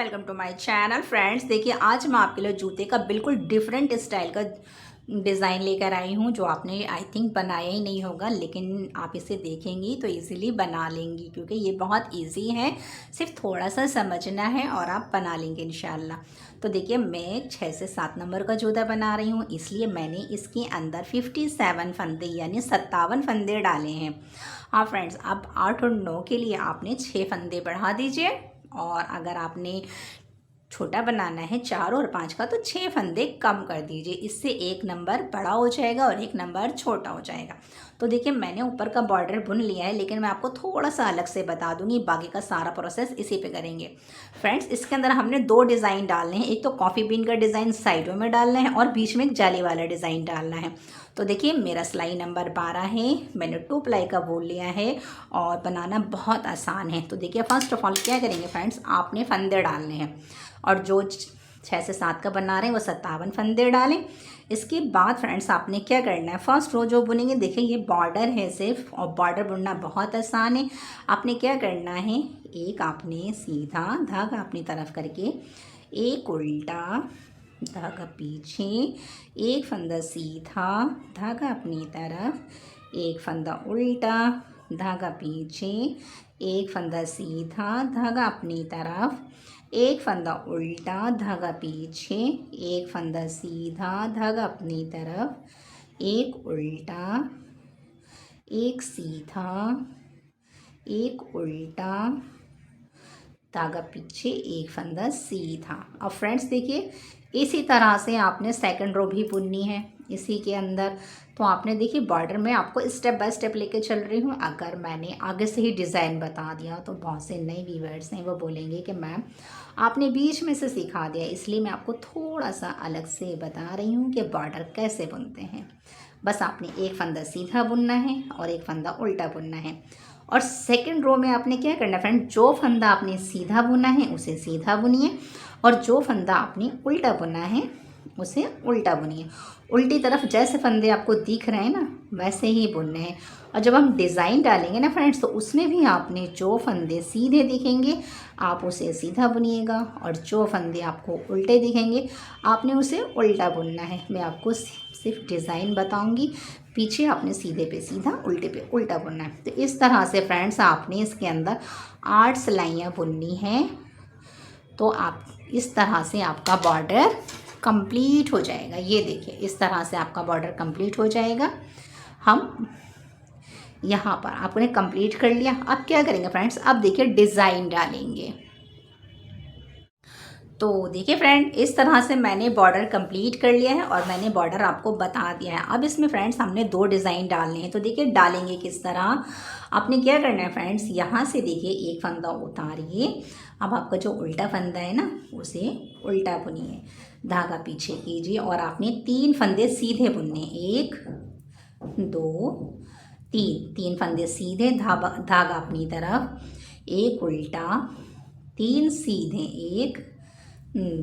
Welcome to my channel. Friends देखिए, आज मैं आपके लिए जूते का बिल्कुल डिफरेंट स्टाइल का डिज़ाइन लेकर आई हूँ, जो आपने आई थिंक बनाया ही नहीं होगा, लेकिन आप इसे देखेंगी तो इजीली बना लेंगी, क्योंकि ये बहुत इजी है। सिर्फ थोड़ा सा समझना है और आप बना लेंगे इंशाल्लाह। तो देखिए, मैं 6 से 7 नंबर का जूता बना रही हूँ, इसलिए मैंने इसके अंदर 57 फंदे यानी 57 फंदे डाले हैं। हाँ फ्रेंड्स, अब 8 और 9 के लिए आपने 6 फंदे बढ़ा दीजिए, और अगर आपने छोटा बनाना है 4 और 5 का, तो 6 फंदे कम कर दीजिए। इससे एक नंबर बड़ा हो जाएगा और एक नंबर छोटा हो जाएगा। तो देखिए, मैंने ऊपर का बॉर्डर बुन लिया है, लेकिन मैं आपको थोड़ा सा अलग से बता दूंगी। बाकी का सारा प्रोसेस इसी पे करेंगे। फ्रेंड्स, इसके अंदर हमने 2 डिज़ाइन डालने हैं। एक तो कॉफ़ी बीन का डिज़ाइन साइडों में डालना है और बीच में एक जाली वाला डिज़ाइन डालना है। तो देखिए, मेरा सिलाई नंबर 12 है। मैंने 2 प्लाई का बोल लिया है और बनाना बहुत आसान है। तो देखिए, फर्स्ट ऑफ ऑल क्या करेंगे फ्रेंड्स, आपने फंदे डालने हैं, और जो 6 से 7 का बना रहे हैं वो 57 फंदे डालें। इसके बाद फ्रेंड्स, आपने क्या करना है, फर्स्ट रो जो बुनेंगे, देखिए ये बॉर्डर है सिर्फ, और बॉर्डर बुनना बहुत आसान है। आपने क्या करना है, एक आपने सीधा धागा अपनी तरफ करके, एक उल्टा धागा पीछे, एक फंदा सीधा धागा अपनी तरफ, एक फंदा उल्टा धागा पीछे, एक फंदा सीधा धागा अपनी तरफ, एक फंदा उल्टा धागा पीछे, एक फंदा सीधा धागा अपनी तरफ, एक उल्टा, एक सीधा, एक उल्टा धागा पीछे, एक फंदा सीधा। अब फ्रेंड्स देखिए, इसी तरह से आपने सेकंड रो भी बुननी है इसी के अंदर। तो आपने देखिए, बॉर्डर में आपको स्टेप बाय स्टेप लेके चल रही हूँ। अगर मैंने आगे से ही डिज़ाइन बता दिया तो बहुत से नए व्यूअर्स हैं, वो बोलेंगे कि मैम आपने बीच में से सिखा दिया, इसलिए मैं आपको थोड़ा सा अलग से बता रही हूँ कि बॉर्डर कैसे बुनते हैं। बस आपने एक फंदा सीधा बुनना है और एक फंदा उल्टा बुनना है। और सेकंड रो में आपने क्या करना है फ्रेंड, जो फंदा आपने सीधा बुना है उसे सीधा बुनिए, और जो फंदा आपने उल्टा बुना है उसे उल्टा बुनिए। उल्टी तरफ जैसे फंदे आपको दिख रहे हैं ना, वैसे ही बुनने हैं। और जब हम डिज़ाइन डालेंगे ना फ्रेंड्स, तो उसमें भी आपने जो फंदे सीधे दिखेंगे आप उसे सीधा बुनिएगा, और जो फंदे आपको उल्टे दिखेंगे आपने उसे उल्टा बुनना है। मैं आपको सिर्फ डिज़ाइन बताऊंगी, पीछे आपने सीधे पे सीधा, उल्टे पे उल्टा बुनना है। तो इस तरह से फ्रेंड्स, आपने इसके अंदर 8 सिलाइयाँ बुननी हैं। तो आप इस तरह से आपका बॉर्डर कंप्लीट हो जाएगा। ये देखिए, इस तरह से आपका बॉर्डर कंप्लीट हो जाएगा। हम यहाँ पर आपने कंप्लीट कर लिया। अब क्या करेंगे फ्रेंड्स, अब देखिए डिज़ाइन डालेंगे। तो देखिए फ्रेंड, इस तरह से मैंने बॉर्डर कंप्लीट कर लिया है और मैंने बॉर्डर आपको बता दिया है। अब इसमें फ्रेंड्स हमने 2 डिज़ाइन डालने हैं। तो देखिए, डालेंगे किस तरह, आपने क्या करना है फ्रेंड्स, यहाँ से देखिए एक फंदा उतारिए। अब आपका जो उल्टा फंदा है ना, उसे उल्टा बुनिए, धागा पीछे कीजिए, और आपने 3 फंदे सीधे बुनने, 1 2 3, 3 फंदे सीधे, धागा अपनी तरफ, एक उल्टा, 3 सीधे, 1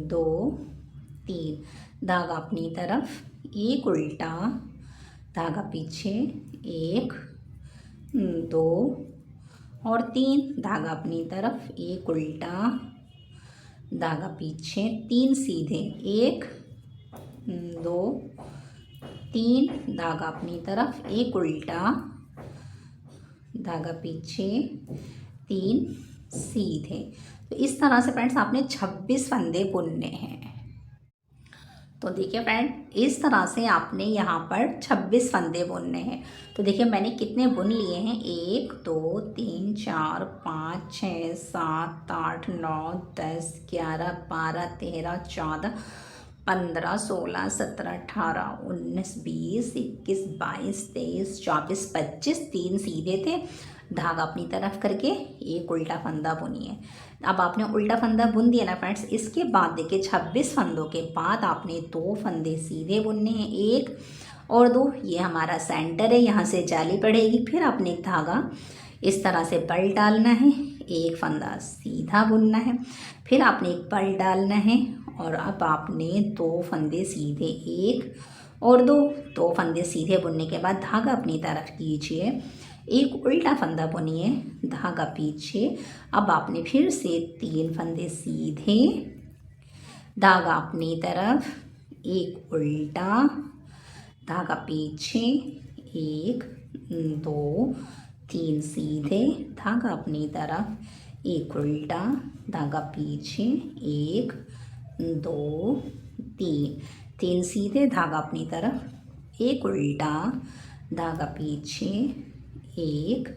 2 3, धागा अपनी तरफ, एक उल्टा, धागा पीछे, 1 2 और 3, धागा अपनी तरफ, एक उल्टा, धागा पीछे, 3 सीधे, 1 2 3, धागा अपनी तरफ, एक उल्टा, धागा पीछे, 3 सीधे। तो इस तरह से फ्रेंड्स आपने 26 फंदे बुनने हैं। तो देखिए फ्रेंड, इस तरह से आपने यहाँ पर 26 फंदे बुनने हैं। तो देखिए, मैंने कितने बुन लिए हैं, 1 2 3 4 5 6 7 8 9 10 11 12 13 14 15 16 17 18 19 20 21 22 23 24 25, 3 सीधे थे, धागा अपनी तरफ करके एक उल्टा फंदा बुनिए। अब आपने उल्टा फंदा बुन दिया ना फ्रेंड्स, इसके बाद देखिए 26 फंदों के बाद आपने 2 फंदे सीधे बुनने हैं, 1 और 2, ये हमारा सेंटर है, यहाँ से जाली पड़ेगी। फिर आपने एक धागा इस तरह से बल डालना है, एक फंदा सीधा बुनना है, फिर आपने एक बल डालना है, और अब आपने 2 फंदे सीधे, 1 और 2 फंदे सीधे बुनने के बाद धागा अपनी तरफ कीजिए, एक उल्टा फंदा बुनिए, धागा पीछे। अब आपने फिर से 3 फंदे सीधे, धागा अपनी तरफ, एक उल्टा, धागा पीछे, 1 2 3 सीधे, धागा अपनी तरफ, एक उल्टा, धागा पीछे, 1 2 3 3 सीधे, धागा अपनी तरफ, एक उल्टा, धागा पीछे, 1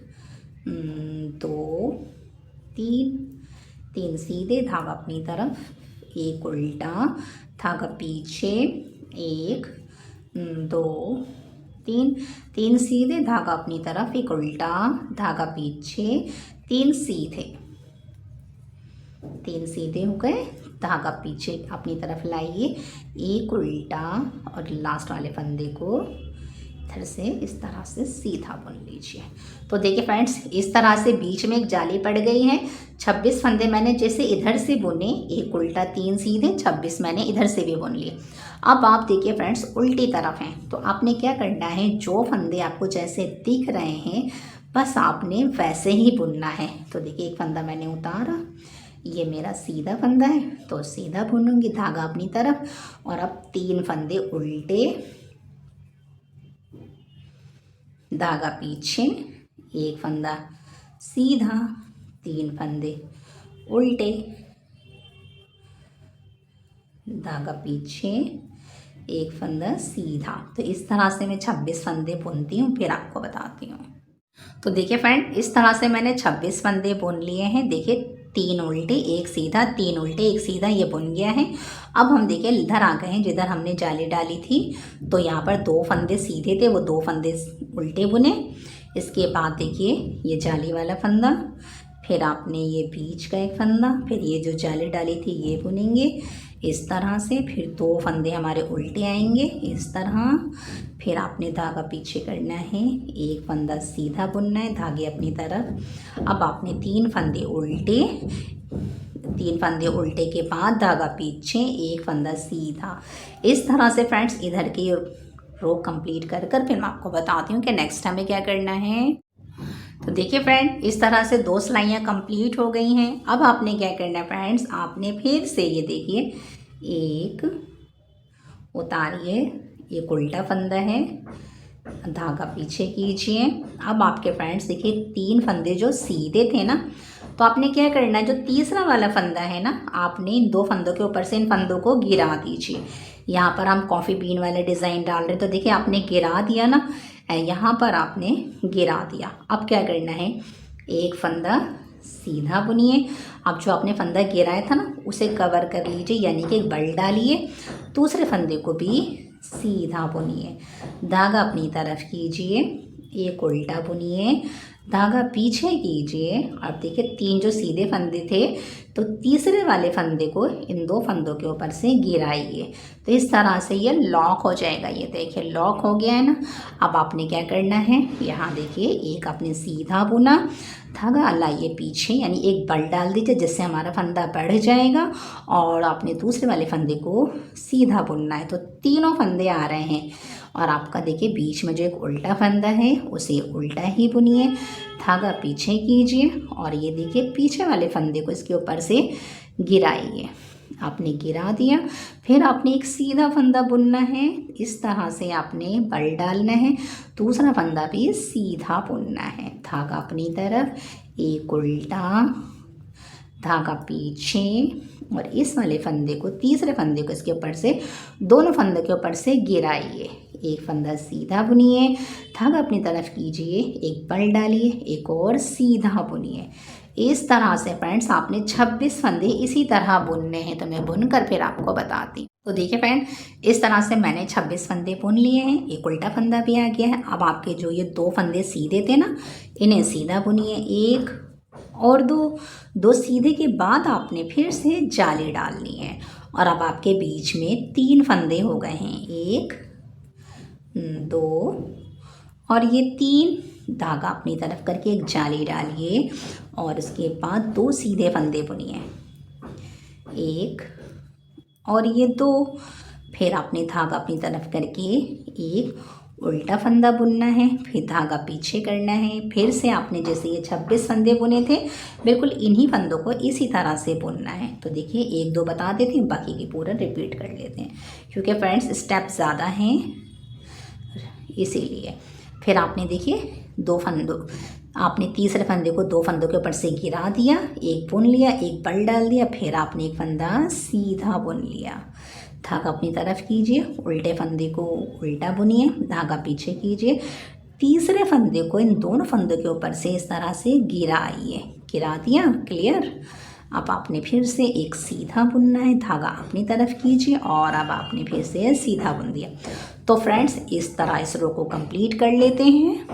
2 3 3 सीधे, धागा अपनी तरफ, एक उल्टा, धागा पीछे, 1 2 3 3 सीधे, धागा अपनी तरफ, एक उल्टा, धागा पीछे, 3 सीधे, 3 सीधे हो गए, धागा पीछे अपनी तरफ लाइए, एक उल्टा और लास्ट वाले फंदे को इधर से इस तरह से सीधा बुन लीजिए। तो देखिए फ्रेंड्स, इस तरह से बीच में एक जाली पड़ गई है। 26 फंदे मैंने जैसे इधर से बुने, एक उल्टा 3 सीधे, 26 मैंने इधर से भी बुन लिए। अब आप देखिए फ्रेंड्स, उल्टी तरफ हैं, तो आपने क्या करना है, जो फंदे आपको जैसे दिख रहे हैं बस आपने वैसे ही बुनना है। तो देखिए एक फंदा मैंने उतारा, ये मेरा सीधा फंदा है तो सीधा बुनूंगी, धागा अपनी तरफ, और अब 3 फंदे उल्टे, धागा पीछे, एक फंदा सीधा, 3 फंदे उल्टे, धागा पीछे, एक फंदा सीधा। तो इस तरह से मैं 26 फंदे बुनती हूँ, फिर आपको बताती हूँ। तो देखिए फ्रेंड, इस तरह से मैंने 26 फंदे बुन लिए हैं। देखिए 3 उल्टे, एक सीधा, 3 उल्टे, एक सीधा, ये बुन गया है। अब हम देखिए इधर आ गए हैं जिधर हमने जाली डाली थी। तो यहाँ पर 2 फंदे सीधे थे, वो 2 फंदे उल्टे बुने। इसके बाद देखिए ये जाली वाला फंदा, फिर आपने ये बीच का एक फंदा, फिर ये जो जाली डाली थी ये बुनेंगे इस तरह से। फिर 2 फंदे हमारे उल्टे आएंगे इस तरह। फिर आपने धागा पीछे करना है, एक फंदा सीधा बुनना है, धागे अपनी तरफ। अब आपने 3 फंदे उल्टे, 3 फंदे उल्टे के बाद धागा पीछे, एक फंदा सीधा। इस तरह से फ्रेंड्स इधर की रो कंप्लीट कर फिर मैं आपको बताती हूँ कि नेक्स्ट हमें क्या करना है। तो देखिए फ्रेंड, इस तरह से 2 सिलाइयाँ कंप्लीट हो गई हैं। अब आपने क्या करना है फ्रेंड्स, आपने फिर से ये देखिए एक उतारिए, एक उल्टा फंदा है, धागा पीछे कीजिए। अब आपके फ्रेंड्स देखिए 3 फंदे जो सीधे थे ना, तो आपने क्या करना है, जो तीसरा वाला फंदा है ना, आपने इन 2 फंदों के ऊपर से इन फंदों को गिरा दीजिए। यहाँ पर हम कॉफ़ी बीन वाले डिज़ाइन डाल रहे हैं, तो देखिए आपने गिरा दिया ना, यहाँ पर आपने गिरा दिया। अब क्या करना है, एक फंदा सीधा बुनिए। अब जो आपने फंदा गिराया था ना, उसे कवर कर लीजिए, यानी कि एक बल डालिए, दूसरे फंदे को भी सीधा बुनिए, धागा अपनी तरफ कीजिए, एक उल्टा बुनिए, धागा पीछे कीजिए। अब देखिए 3 जो सीधे फंदे थे, तो तीसरे वाले फंदे को इन 2 फंदों के ऊपर से गिराइए। तो इस तरह से ये लॉक हो जाएगा। ये देखिए लॉक हो गया है ना। अब आपने क्या करना है, यहाँ देखिए एक आपने सीधा बुना, धागा लाइए पीछे, यानी एक बल डाल दीजिए जिससे हमारा फंदा बढ़ जाएगा, और आपने दूसरे वाले फंदे को सीधा बुनना है। तो तीनों फंदे आ रहे हैं, और आपका देखिए बीच में जो एक उल्टा फंदा है उसे उल्टा ही बुनिए, धागा पीछे कीजिए, और ये देखिए पीछे वाले फंदे को इसके ऊपर से गिराइए। आपने गिरा दिया, फिर आपने एक सीधा फंदा बुनना है, इस तरह से आपने बल डालना है, दूसरा फंदा भी सीधा बुनना है, धागा अपनी तरफ, एक उल्टा, धागा पीछे, और इस वाले फंदे को, तीसरे फंदे को इसके ऊपर से, दोनों फंदे के ऊपर से गिराइए, एक फंदा सीधा बुनिए, धागा अपनी तरफ कीजिए, एक बल डालिए, एक और सीधा बुनिए। इस तरह से फ्रेंड्स आपने 26 फंदे इसी तरह बुनने हैं। तो मैं बुनकर फिर आपको बताती हूँ। तो देखिए फ्रेंड, इस तरह से मैंने 26 फंदे बुन लिए हैं, एक उल्टा फंदा भी आ गया है। अब आपके जो ये 2 फंदे सीधे थे ना, इन्हें सीधा बुनिए, एक और दो सीधे के बाद आपने फिर से जाली डालनी है, और अब आपके बीच में 3 फंदे हो गए हैं, 1 2 और ये 3, धागा अपनी तरफ करके एक जाली डालिए, और उसके बाद 2 सीधे फंदे बुनिए, 1 और ये 2, फिर आपने धागा अपनी तरफ करके एक उल्टा फंदा बुनना है, फिर धागा पीछे करना है, फिर से आपने जैसे ये 26 फंदे बुने थे बिल्कुल इन्हीं फंदों को इसी तरह से बुनना है। तो देखिए 1-2 बता देते हैं, बाकी की पूरा रिपीट कर लेते हैं क्योंकि फ्रेंड्स स्टेप ज़्यादा हैं इसीलिए। फिर आपने देखिए 2 फंदों, आपने तीसरे फंदे को 2 फंदों के ऊपर से गिरा दिया, एक बुन लिया, एक बल डाल दिया, फिर आपने एक फंदा सीधा बुन लिया। धागा अपनी तरफ कीजिए, उल्टे फंदे को उल्टा बुनिए, धागा पीछे कीजिए, तीसरे फंदे को इन दोनों फंदों के ऊपर से इस तरह से गिराइए। गिरा दिया, क्लियर। अब आपने फिर से एक सीधा बुनना है, धागा अपनी तरफ कीजिए और अब आपने फिर से सीधा बुन दिया। तो फ्रेंड्स इस तरह इस रो को कंप्लीट कर लेते हैं।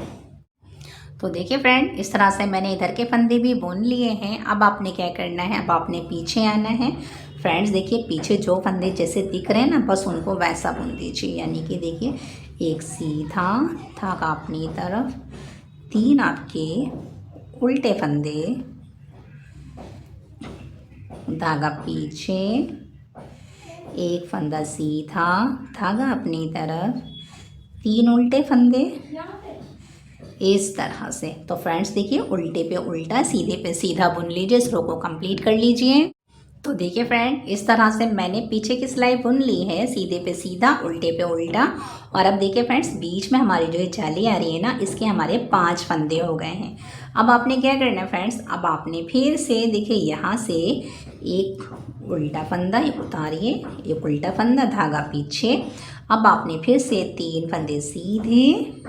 तो देखिए फ्रेंड, इस तरह से मैंने इधर के फंदे भी बुन लिए हैं। अब आपने क्या करना है, अब आपने पीछे आना है। फ्रेंड्स देखिए पीछे जो फंदे जैसे दिख रहे हैं ना, बस उनको वैसा बुन दीजिए। यानी कि देखिए एक सीधा धागा अपनी तरफ, 3 आपके उल्टे फंदे, धागा पीछे, एक फंदा सीधा, धागा अपनी तरफ, 3 उल्टे फंदे, इस तरह से। तो फ्रेंड्स देखिए उल्टे पे उल्टा, सीधे पे सीधा बुन लीजिए, इस रो को कंप्लीट कर लीजिए। तो देखिए फ्रेंड, इस तरह से मैंने पीछे की सिलाई बुन ली है, सीधे पे सीधा, उल्टे पे उल्टा। और अब देखिए फ्रेंड्स, बीच में हमारी जो ये जाली आ रही है ना, इसके हमारे 5 फंदे हो गए हैं। अब आपने क्या करना है फ्रेंड्स, अब आपने फिर से देखिए यहाँ से एक उल्टा फंदा उतारिए, एक उल्टा फंदा, धागा पीछे। अब आपने फिर से 3 फंदे सीधे,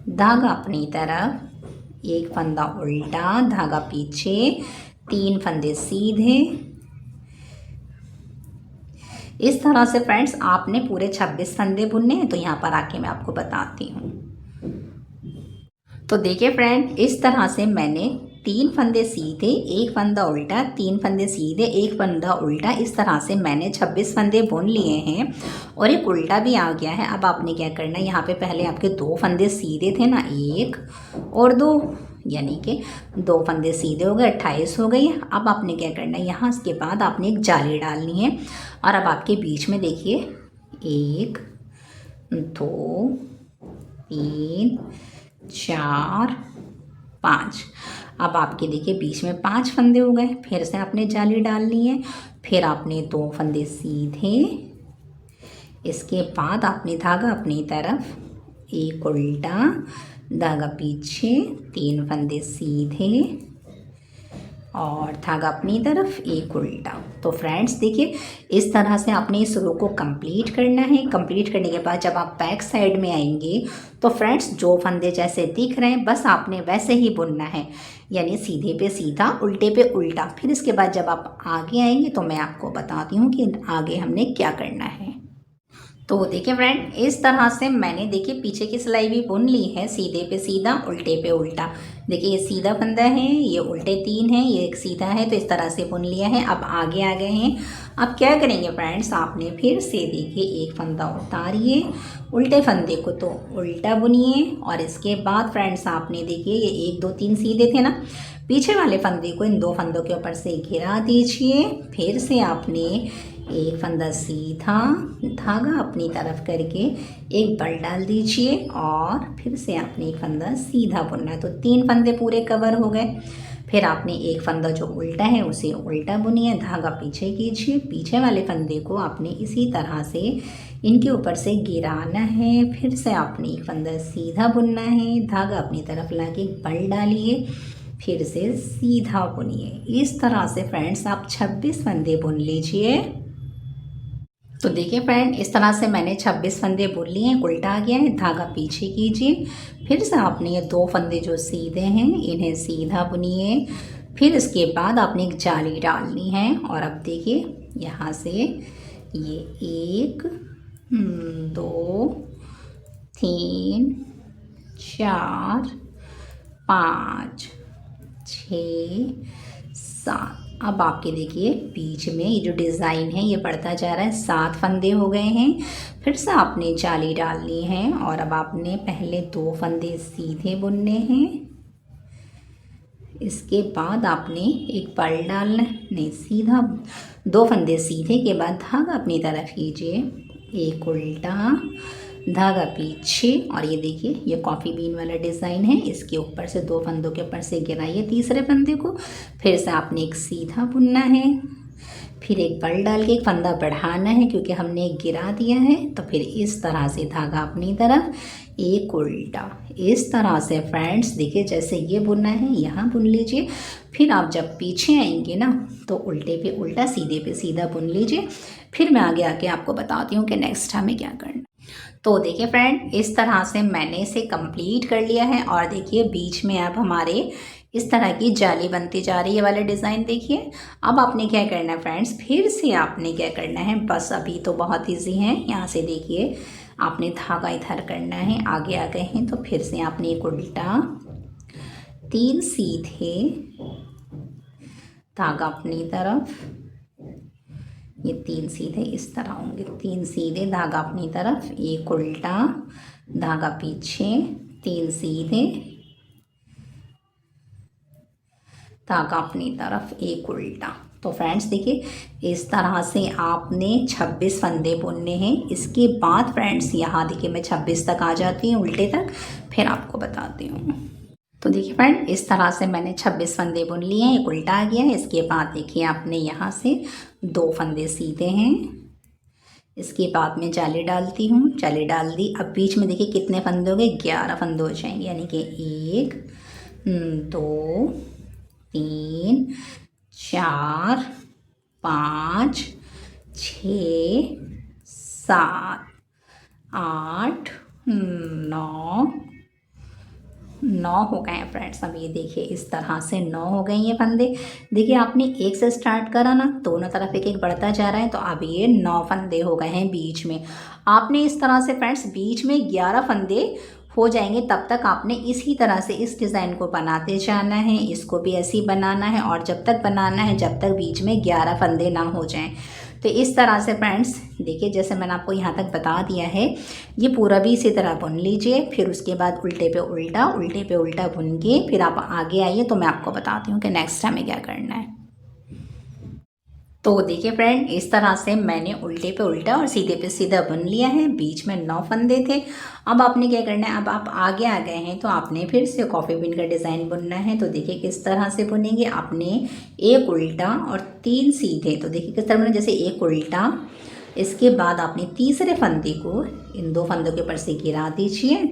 धागा अपनी तरफ, एक फंदा उल्टा, धागा पीछे, 3 फंदे सीधे। इस तरह से फ्रेंड्स आपने पूरे 26 फंदे बुनने हैं। तो यहाँ पर आके मैं आपको बताती हूँ। तो देखिए फ्रेंड, इस तरह से मैंने 3 फंदे सीधे, एक फंदा उल्टा, 3 फंदे सीधे, एक फंदा उल्टा, इस तरह से मैंने 26 फंदे बुन लिए हैं। और एक उल्टा भी आ गया है। अब आपने क्या करना है, यहाँ पे पहले आपके 2 फंदे सीधे थे ना, 1 और 2, यानी कि 2 फंदे सीधे हो गए, 28 हो गई। अब आपने क्या करना है, यहाँ इसके बाद आपने एक जाली डालनी है। और अब आपके बीच में देखिए 1 2 3 4 5, अब आपके देखिए बीच में 5 फंदे हो गए। फिर से आपने जाली डालनी है, फिर आपने 2 फंदे सीधे, इसके बाद आपने धागा अपनी तरफ, एक उल्टा, धागा पीछे, 3 फंदे सीधे और धागा अपनी तरफ, एक उल्टा। तो फ्रेंड्स देखिए इस तरह से आपने इस रो को कंप्लीट करना है। कंप्लीट करने के बाद जब आप बैक साइड में आएंगे तो फ्रेंड्स जो फंदे जैसे दिख रहे हैं बस आपने वैसे ही बुनना है, यानी सीधे पे सीधा, उल्टे पे उल्टा। फिर इसके बाद जब आप आगे आएंगे तो मैं आपको बताती हूँ कि आगे हमने क्या करना है। तो देखिए फ्रेंड, इस तरह से मैंने देखिए पीछे की सिलाई भी बुन ली है, सीधे पे सीधा, उल्टे पे उल्टा। देखिए ये सीधा फंदा है, ये उल्टे 3 हैं, ये एक सीधा है, तो इस तरह से बुन लिया है। अब आगे आ गए हैं। अब क्या करेंगे फ्रेंड्स, आपने फिर से देखिए एक फंदा उतारिए, उल्टे फंदे को तो उल्टा बुनिए और इसके बाद फ्रेंड्स आपने देखिए ये 1 2 3 सीधे थे ना, पीछे वाले फंदे को इन 2 फंदों के ऊपर से घिरा दीजिए। फिर से आपने एक फंदा सीधा, धागा अपनी तरफ करके एक बल डाल दीजिए और फिर से आपने एक फंदा सीधा बुनना है। तो 3 फंदे पूरे कवर हो गए। फिर आपने एक फंदा जो उल्टा है उसे उल्टा बुनिए, धागा पीछे कीजिए, पीछे वाले फंदे को आपने इसी तरह से इनके ऊपर से गिराना है। फिर से आपने एक फंदा सीधा बुनना है, धागा अपनी तरफ लाके बल डालिए, फिर से सीधा बुनिए। इस तरह से फ्रेंड्स आप 26 फंदे बुन लीजिए। तो देखिए फ्रेंड, इस तरह से मैंने 26 फंदे बुन लिए हैं। उल्टा आ गया है, धागा पीछे कीजिए, फिर से आपने ये 2 फंदे जो सीधे हैं इन्हें सीधा बुनिए। फिर इसके बाद आपने एक जाली डालनी है और अब देखिए यहाँ से ये 1 2 3 4 5 6 7, अब आपके देखिए बीच में ये जो डिज़ाइन है ये बढ़ता जा रहा है, 7 फंदे हो गए हैं। फिर से आपने जाली डालनी है और अब आपने पहले 2 फंदे सीधे बुनने हैं, इसके बाद आपने एक बल डालना है, नहीं सीधा, 2 फंदे सीधे के बाद धागा अपनी तरफ कीजिए, एक उल्टा, धागा पीछे, और ये देखिए ये कॉफ़ी बीन वाला डिज़ाइन है, इसके ऊपर से 2 फंदों के ऊपर से गिराइए तीसरे फंदे को, फिर से आपने एक सीधा बुनना है, फिर एक बल डाल के एक फंदा बढ़ाना है क्योंकि हमने एक गिरा दिया है। तो फिर इस तरह से धागा अपनी तरफ, एक उल्टा, इस तरह से फ्रेंड्स देखिए जैसे ये बुनना है यहाँ बुन लीजिए। फिर आप जब पीछे आएंगे ना तो उल्टे पे उल्टा सीधे पे सीधा बुन लीजिए। फिर मैं आगे आके आपको बताती हूँ कि नेक्स्ट हमें क्या करना। तो देखिए फ्रेंड इस तरह से मैंने इसे कंप्लीट कर लिया है, और देखिए बीच में अब हमारे इस तरह की जाली बनती जा रही है वाला डिज़ाइन देखिए। अब आपने क्या करना है फ्रेंड्स, फिर से आपने क्या करना है, बस अभी तो बहुत इजी है। यहाँ से देखिए आपने धागा इधर करना है, आगे आ गए हैं तो फिर से आपने एक उल्टा, 3 सीधे, धागा अपनी तरफ, ये 3 सीधे इस तरह होंगे, 3 सीधे धागा अपनी तरफ, एक उल्टा, धागा पीछे, 3 सीधे, धागा अपनी तरफ, एक उल्टा। तो फ्रेंड्स देखिए इस तरह से आपने 26 फंदे बुनने हैं। इसके बाद फ्रेंड्स यहाँ देखिए मैं 26 तक आ जाती हूँ उल्टे तक, फिर आपको बताती हूँ। तो देखिए फ्रेंड इस तरह से मैंने 26 फंदे बुन लिए हैं, एक उल्टा आ गया है। इसके बाद देखिए आपने यहाँ से 2 फंदे सीधे हैं, इसके बाद में जाली डालती हूँ, जाली डाल दी। अब बीच में देखिए कितने फंदे हो गए, 11 फंदे हो जाएंगे, यानी कि 1 2 3 4 5 6 7 8 9 हो गए हैं फ्रेंड्स। अब ये देखिए इस तरह से 9 हो गए ये फंदे। देखिए आपने एक से स्टार्ट करा ना, दोनों तरफ एक एक बढ़ता जा रहा है, तो अब ये 9 फंदे हो गए हैं बीच में। आपने इस तरह से फ्रेंड्स बीच में 11 फंदे हो जाएंगे, तब तक आपने इसी तरह से इस डिज़ाइन को बनाते जाना है। इसको भी ऐसे ही बनाना है, और जब तक बनाना है जब तक बीच में 11 फंदे ना हो जाएं। तो इस तरह से फ्रेंड्स देखिए जैसे मैंने आपको यहाँ तक बता दिया है, ये पूरा भी इसी तरह बुन लीजिए। फिर उसके बाद उल्टे पे उल्टा बुन के फिर आप आगे आइए, तो मैं आपको बताती हूँ कि नेक्स्ट हमें क्या करना है। तो देखिए फ्रेंड इस तरह से मैंने उल्टे पे उल्टा और सीधे पे सीधा बुन लिया है। बीच में 9 फंदे थे। अब आपने क्या करना है, अब आप आगे आ गए हैं तो आपने फिर से कॉफ़ी बीन का डिज़ाइन बुनना है। तो देखिए किस तरह से बुनेंगे, आपने एक उल्टा और 3 सीधे। तो देखिए किस तरह बुना, जैसे एक उल्टा, इसके बाद आपने तीसरे फंदे को इन 2 फंदों के ऊपर से गिरा दीजिए,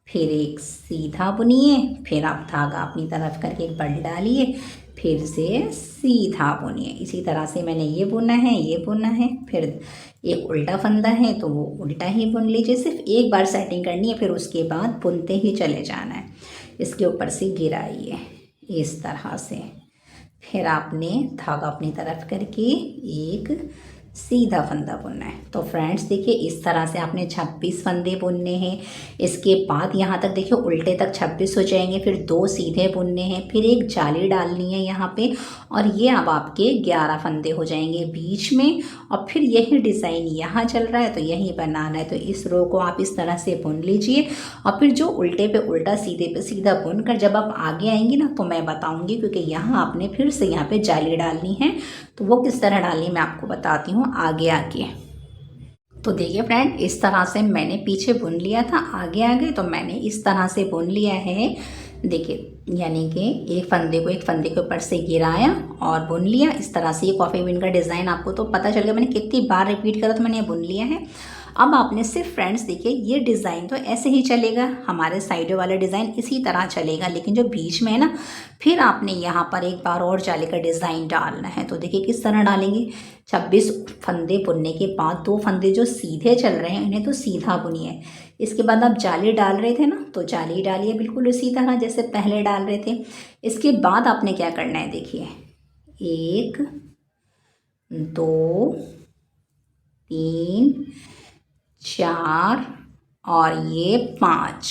फिर एक सीधा बुनिए, फिर आप धागा अपनी तरफ करके एक बल डालिए, फिर से सीधा बुनिए। इसी तरह से मैंने ये बुना है, ये बुना है, फिर एक उल्टा फंदा है तो वो उल्टा ही बुन लीजिए। सिर्फ एक बार सेटिंग करनी है, फिर उसके बाद बुनते ही चले जाना है। इसके ऊपर से गिराइए इस तरह से, फिर आपने धागा अपनी तरफ करके एक सीधा फंदा बुनना है। तो फ्रेंड्स देखिए इस तरह से आपने 26 फंदे बुनने हैं। इसके बाद यहाँ तक देखिए उल्टे तक 26 हो जाएंगे, फिर 2 सीधे बुनने हैं, फिर एक जाली डालनी है यहाँ पे, और ये अब आपके 11 फंदे हो जाएंगे बीच में। और फिर यही डिज़ाइन यहाँ चल रहा है तो यही बनाना है। तो इस रो को आप इस तरह से बुन लीजिए, और फिर जो उल्टे पे उल्टा सीधे पे सीधा बुन कर जब आप आगे आएंगे ना तो मैं बताऊँगी, क्योंकि यहाँ आपने फिर से यहाँ पे जाली डालनी है। तो वो किस तरह डालनी मैं आपको बताती हूँ आगे आके। तो देखिए फ्रेंड इस तरह से मैंने पीछे बुन लिया था, आगे आ गए तो मैंने इस तरह से बुन लिया है। देखिए यानी कि एक फंदे के ऊपर से गिराया और बुन लिया। इस तरह से ये कॉफ़ी बीन का डिज़ाइन आपको तो पता चल गया मैंने कितनी बार रिपीट करा, तो मैंने ये बुन लिया है। अब आपने सिर्फ फ्रेंड्स देखिए ये डिज़ाइन तो ऐसे ही चलेगा, हमारे साइडों वाला डिज़ाइन इसी तरह चलेगा, लेकिन जो बीच में है ना फिर आपने यहाँ पर एक बार और जाली का डिज़ाइन डालना है। तो देखिए किस तरह डालेंगे, 26 फंदे बुनने के बाद 2 फंदे जो सीधे चल रहे हैं इन्हें तो सीधा बुनिए। इसके बाद आप जाली डाल रहे थे ना तो जाली डालिए बिल्कुल उसी तरह जैसे पहले डाल रहे थे। इसके बाद आपने क्या करना है, देखिए 1 2 3 4 और ये 5।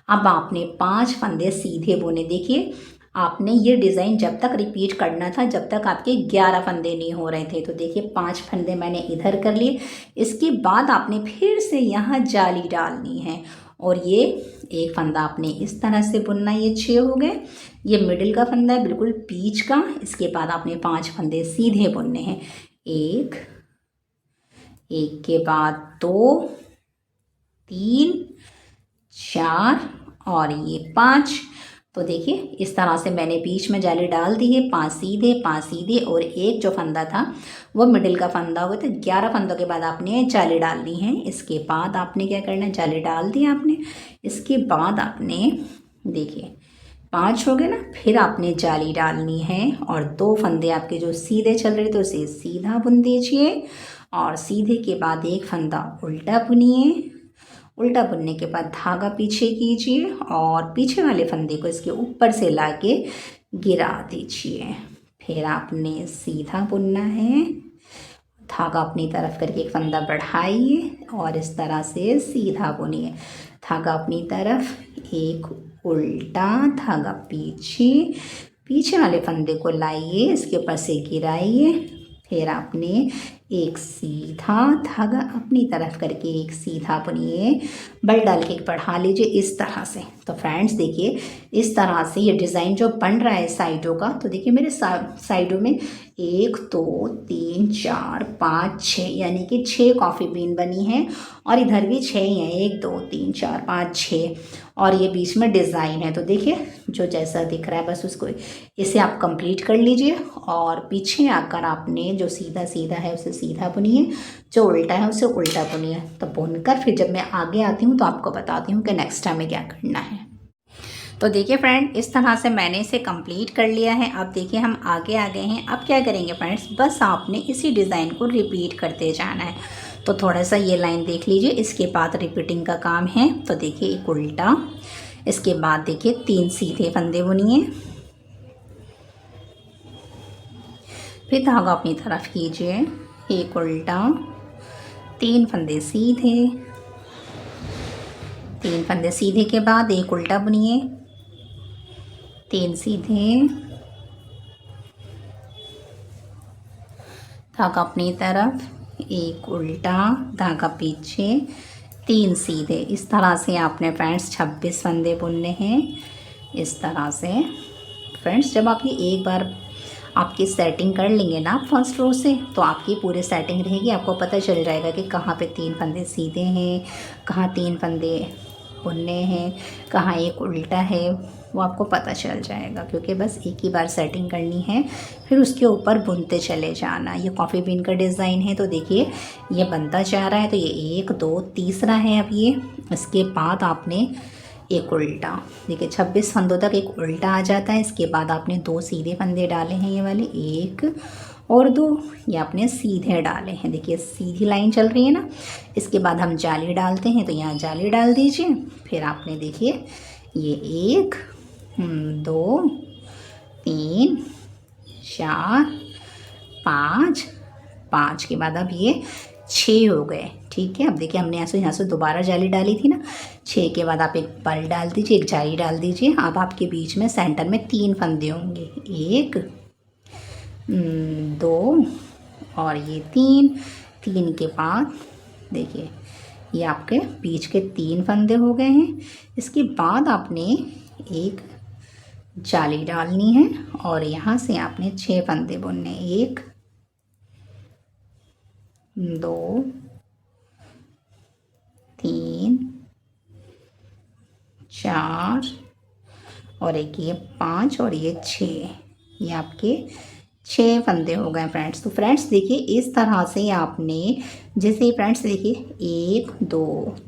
अब आपने 5 फंदे सीधे बुने। देखिए आपने ये डिज़ाइन जब तक रिपीट करना था जब तक आपके 11 फंदे नहीं हो रहे थे। तो देखिए 5 फंदे मैंने इधर कर लिए। इसके बाद आपने फिर से यहाँ जाली डालनी है, और ये एक फंदा आपने इस तरह से बुनना, ये 6 हो गए। ये मिडिल का फंदा है बिल्कुल बीच का। इसके बाद आपने 5 फंदे सीधे बुनने हैं, एक के बाद 2 3 4 और ये 5। तो देखिए इस तरह से मैंने बीच में जाली डाल दी है, 5 सीधे और एक जो फंदा था वो मिडिल का फंदा हुआ। तो 11 फंदों के बाद आपने जाली डालनी है। इसके बाद आपने क्या करना है, जाली डाल दी आपने, इसके बाद आपने देखिए 5 हो गए ना, फिर आपने जाली डालनी है और 2 फंदे आपके जो सीधे चल रहे थे उसे सीधा बुन दीजिए और सीधे के बाद एक फंदा उल्टा बुनिए। उल्टा बुनने के बाद धागा पीछे कीजिए और पीछे वाले फंदे को इसके ऊपर से लाके गिरा दीजिए। फिर आपने सीधा बुनना है, धागा अपनी तरफ करके एक फंदा बढ़ाइए और इस तरह से सीधा बुनिए। धागा अपनी तरफ, एक उल्टा धागा पीछे, पीछे वाले फंदे को लाइए, इसके ऊपर से गिराइए। फिर आपने एक सीधा धागा अपनी तरफ करके एक सीधा बुनिए, बल डाल के बढ़ा लीजिए इस तरह से। तो फ्रेंड्स देखिए इस तरह से ये डिज़ाइन जो बन रहा है साइडों का, तो देखिए मेरे साइडों में 1 2 3 4 5 6 यानी कि 6 कॉफ़ी बीन बनी है और इधर भी 6 ही हैं, 1 2 3 4 5 6 और ये बीच में डिज़ाइन है। तो देखिए जो जैसा दिख रहा है बस उसको इसे आप कंप्लीट कर लीजिए और पीछे आकर आपने जो सीधा सीधा है उसे सीधा बुनिए, जो उल्टा है उसे उल्टा बुनिए। तो बुनकर फिर जब मैं आगे आती हूँ तो आपको बताती हूँ कि नेक्स्ट टाइम में क्या करना है। तो देखिए फ्रेंड इस तरह से मैंने इसे कंप्लीट कर लिया है। अब देखिए हम आगे आ गए हैं। अब क्या करेंगे फ्रेंड्स, बस आपने इसी डिज़ाइन को रिपीट करते जाना है। तो थोड़ा सा ये लाइन देख लीजिए, इसके बाद रिपीटिंग का काम है। तो देखिए एक उल्टा, इसके बाद देखिए 3 सीधे फंदे बुनिए, फिर धागा अपनी तरफ कीजिए, एक उल्टा, 3 फंदे सीधे, 3 फंदे सीधे के बाद एक उल्टा बुनिए, 3 सीधे, धागा अपनी तरफ, एक उल्टा, धागा पीछे, 3 सीधे। इस तरह से आपने फ्रेंड्स 26 फंदे बुनने हैं इस तरह से। फ्रेंड्स जब आप ये एक बार आपकी सेटिंग कर लेंगे ना आप फर्स्ट रो से, तो आपकी पूरी सेटिंग रहेगी, आपको पता चल जाएगा कि कहाँ पे 3 फंदे सीधे हैं, कहाँ 3 फंदे बुनने हैं, कहाँ एक उल्टा है, वो आपको पता चल जाएगा। क्योंकि बस एक ही बार सेटिंग करनी है, फिर उसके ऊपर बुनते चले जाना। ये कॉफ़ी बीन का डिज़ाइन है। तो देखिए ये बनता जा रहा है। तो ये 1 2 तीसरा है अब ये। इसके बाद आपने एक उल्टा, देखिए 26 फंदों तक एक उल्टा आ जाता है। इसके बाद आपने 2 सीधे फंदे डाले हैं, ये वाले 1 और 2, ये आपने सीधे डाले हैं। देखिए सीधी लाइन चल रही है ना। इसके बाद हम जाली डालते हैं, तो यहाँ जाली डाल दीजिए। फिर आपने देखिए ये 1 2 3 4 5 के बाद अब ये 6 हो गए। ठीक है, अब देखिए हमने यहाँ से दोबारा जाली डाली थी ना। 6 के बाद आप एक बल डाल दीजिए, एक जाली डाल दीजिए। अब आपके बीच में सेंटर में 3 फंदे होंगे, 1 2 और ये 3 के बाद देखिए ये आपके बीच के 3 फंदे हो गए हैं। इसके बाद आपने एक जाली डालनी है और यहाँ से आपने 6 फंदे बुनने, 1 2 3 4 और एक ये 5 और ये 6, ये आपके 6 फंदे हो गए फ्रेंड्स। तो फ्रेंड्स देखिए इस तरह से आपने, जैसे फ्रेंड्स देखिए 1 2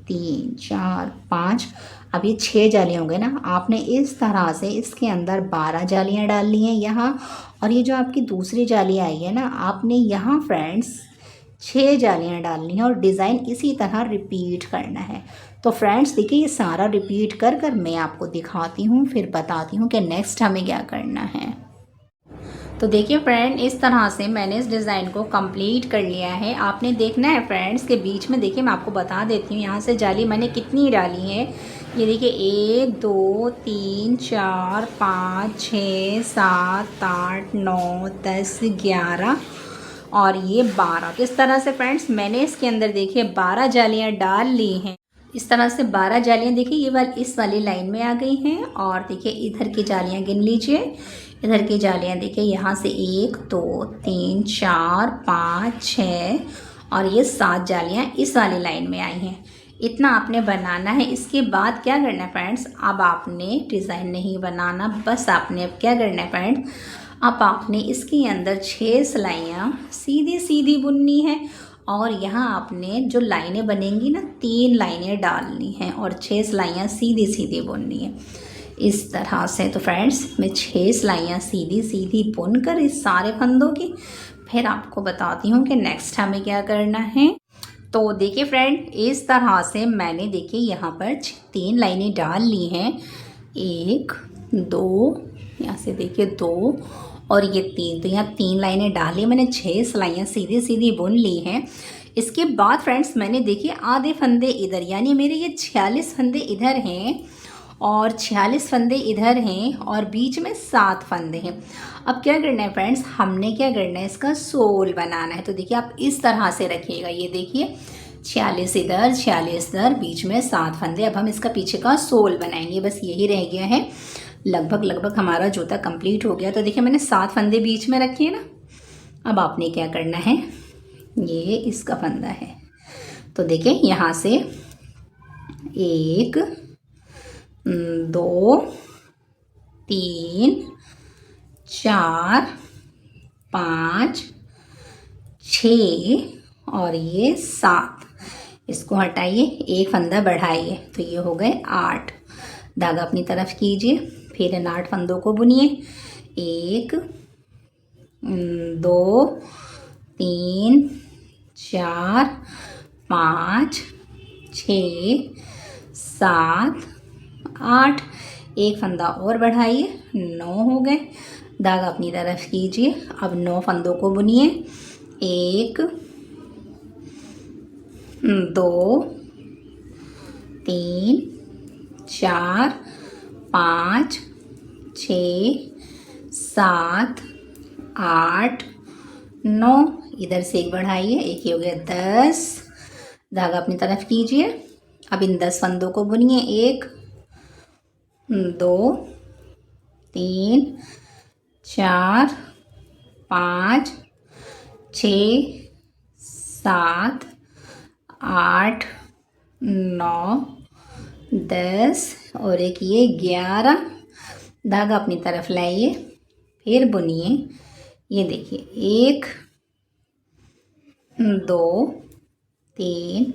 3 4 5, अब ये 6 जालियाँ हो गए ना। आपने इस तरह से इसके अंदर 12 जालियाँ डाल ली हैं यहाँ, और ये जो आपकी दूसरी जाली आई है ना, आपने यहाँ फ्रेंड्स 6 जालियाँ डालनी है और डिज़ाइन इसी तरह रिपीट करना है। तो फ्रेंड्स देखिए ये सारा रिपीट कर कर मैं आपको दिखाती हूँ, फिर बताती हूँ कि नेक्स्ट हमें क्या करना है। तो देखिए फ्रेंड इस तरह से मैंने इस डिज़ाइन को कंप्लीट कर लिया है। आपने देखना है फ्रेंड्स के बीच में, देखिए मैं आपको बता देती हूँ यहाँ से जाली मैंने कितनी डाली है। ये देखिए 1 2 3 4 5 6 7 8 9 10 11 और ये 12। तो इस तरह से फ्रेंड्स मैंने इसके अंदर देखिए 12 जालियाँ डाल ली हैं। इस तरह से 12 जालियाँ देखिए ये वाली इस वाली लाइन में आ गई हैं। और देखिए इधर की जालियाँ गिन लीजिए, इधर की जालियाँ देखिए यहाँ से 1 2 3 4 5 6 और ये 7 जालियाँ इस वाली लाइन में आई हैं। इतना आपने बनाना है। इसके बाद क्या करना है फ्रेंड्स, अब आपने डिज़ाइन नहीं बनाना, बस आपने अब क्या करना है फ्रेंड्स, अब आपने इसके अंदर 6 सिलाइयाँ सीधी सीधी बुननी है और यहाँ आपने जो लाइनें बनेंगी ना 3 लाइनें डालनी हैं और 6 सिलाइयाँ सीधी सीधी बुननी है इस तरह से। तो फ्रेंड्स मैं 6 सिलाइयाँ सीधी सीधी बुनकर इस सारे फंदों की फिर आपको बताती हूँ कि नेक्स्ट हमें क्या करना है। तो देखिए फ्रेंड, इस तरह से मैंने देखिए यहाँ पर 3 लाइनें डाल ली हैं, 1 2, यहाँ से देखिए 2 और ये 3, तो यहाँ 3 लाइनें डाली मैंने, 6 सिलाइयाँ सीधी सीधी बुन ली हैं। इसके बाद फ्रेंड्स मैंने देखिए आधे फंदे इधर, यानी मेरे ये 46 फंदे इधर हैं और 46 फंदे इधर हैं और बीच में 7 फंदे हैं। अब क्या करना है फ्रेंड्स, हमने क्या करना है, इसका सोल बनाना है। तो देखिए आप इस तरह से रखिएगा, ये देखिए 46 इधर 46 इधर, बीच में 7 फंदे। अब हम इसका पीछे का सोल बनाएंगे, बस यही रह गया है। लगभग हमारा जूता कंप्लीट हो गया। तो देखिए मैंने 7 फंदे बीच में रखे हैं ना। अब आपने क्या करना है, ये इसका फंदा है, तो देखिए यहाँ से 1 2 3 4 5 6 और ये 7, इसको हटाइए, एक फंदा बढ़ाइए, तो ये हो गए 8। धागा अपनी तरफ कीजिए, फिर इन 8 फंदों को बुनिए, 1 2 3 4 5 6 7 8, एक फंदा और बढ़ाइए, 9 हो गए। धागा अपनी तरफ कीजिए, अब 9 फंदों को बुनिए, 1 2 3 4 5 6 7 8 9, इधर से एक बढ़ाइए, एक ही हो गया 10। धागा अपनी तरफ कीजिए, अब इन 10 फंदों को बुनिए, 1 2 3 4 5 6 7 8 9 10 और एक ये 11। धागा अपनी तरफ लाइए, फिर बुनिए, ये देखिए 1 2 3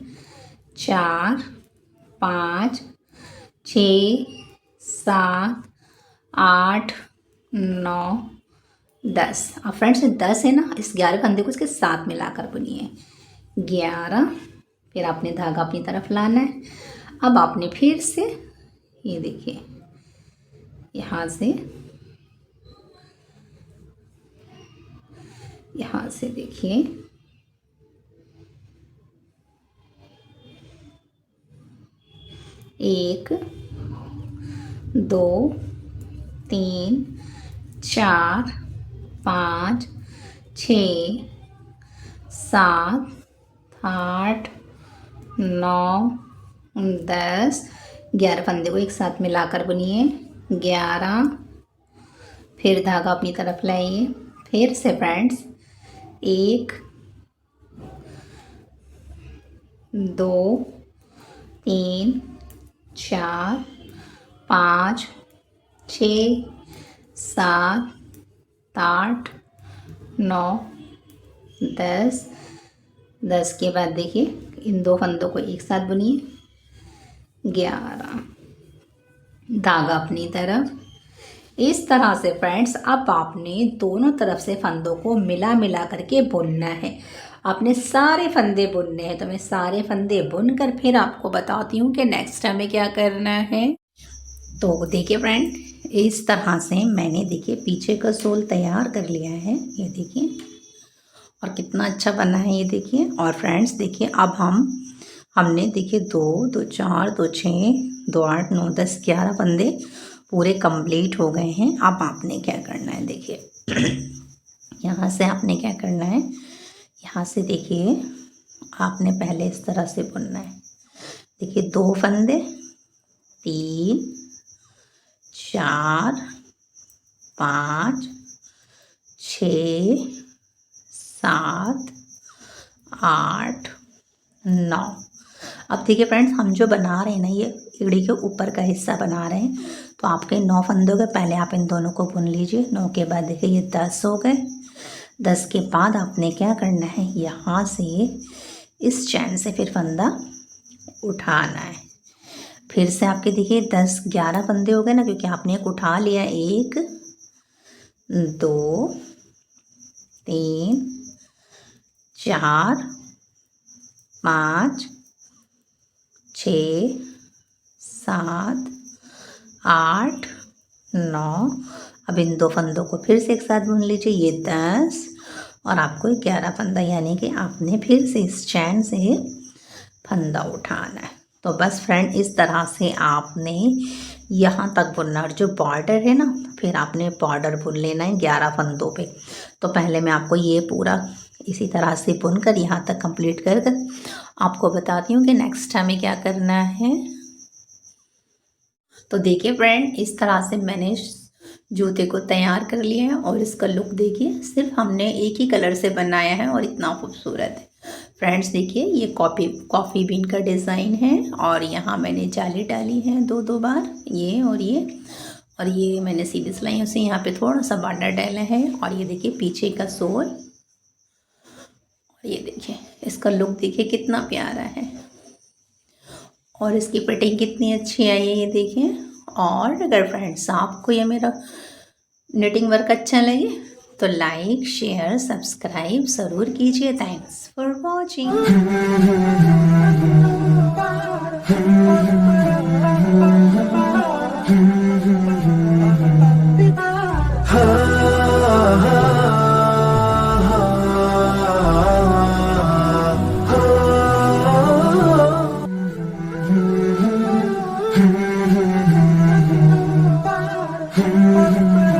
4 5 6 7 8 9 10। अब फ्रेंड्स 10 है ना, इस 11 फंदे को इसके साथ मिलाकर बुनिए, 11। फिर आपने धागा अपनी तरफ लाना है। अब आपने फिर से ये देखिए यहाँ से देखिए 1 2 3 4 5 6 7 8 9 10, 11 फंदे को एक साथ मिलाकर बुनिए, 11। फिर धागा अपनी तरफ लाइए, फिर से फ्रेंड्स 1 2 3 4 5 6 7 8 9 10। 10 के बाद देखिए इन 2 फंदों को एक साथ बुनिए, 11। धागा अपनी तरफ, इस तरह से फ्रेंड्स अब आपने दोनों तरफ से फंदों को मिला मिला करके बुनना है। आपने सारे फंदे बुनने हैं, तो मैं सारे फंदे बुनकर फिर आपको बताती हूँ कि नेक्स्ट हमें क्या करना है। तो देखिए फ्रेंड, इस तरह से मैंने देखिए पीछे का सोल तैयार कर लिया है, ये देखिए, और कितना अच्छा बना है ये देखिए। और फ्रेंड्स देखिए अब हमने देखिए 2 2 4 2 6 2 8 9 10 11 फंदे पूरे कंप्लीट हो गए हैं। अब आपने क्या करना है, देखिए यहाँ से आपने क्या करना है, यहाँ से देखिए आपने पहले इस तरह से बुनना है। देखिए 2 फंदे, 3 4 5 6 7 8 9। अब देखिए फ्रेंड्स, हम जो बना रहे हैं ना, ये एड़ी के ऊपर का हिस्सा बना रहे हैं। तो आपके 9 फंदे हो गए, पहले आप इन दोनों को बुन लीजिए। 9 के बाद देखिए ये 10 हो गए। 10 के बाद आपने क्या करना है, यहाँ से इस चैन से फिर फंदा उठाना है। फिर से आपके देखिए 10-11 फंदे हो गए ना, क्योंकि आपने एक उठा लिया। 1 2 3 4 5 6 7 8 9। अब इन 2 फंदों को फिर से एक साथ बुन लीजिए। ये 10 और आपको 11 फंदा, यानी कि आपने फिर से इस चैन से फंदा उठाना है। तो बस फ्रेंड, इस तरह से आपने यहाँ तक बुनना। और जो बॉर्डर है ना, फिर आपने बॉर्डर बुन लेना है 11 फंदों पे। तो पहले मैं आपको ये पूरा इसी तरह से बुनकर यहाँ तक कंप्लीट कर आपको बताती हूँ कि नेक्स्ट हमें क्या करना है। तो देखिए फ्रेंड, इस तरह से मैंने जूते को तैयार कर लिया है। और इसका लुक देखिए, सिर्फ हमने एक ही कलर से बनाया है और इतना खूबसूरत है। फ्रेंड्स देखिए, ये कॉफ़ी बीन का डिज़ाइन है। और यहाँ मैंने जाली डाली है 2-2 बार, ये और ये मैंने सीधी सिलाइयों से यहाँ पे थोड़ा सा बॉर्डर डाला है। और ये देखिए पीछे का सोल, और ये देखिए इसका लुक देखिए कितना प्यारा है। और इसकी फिटिंग कितनी अच्छी आई है, ये देखिए। और अगर फ्रेंड्स आपको ये मेरा निटिंग वर्क अच्छा लगे तो लाइक शेयर सब्सक्राइब ज़रूर कीजिए। Thanks for watching. Hmm.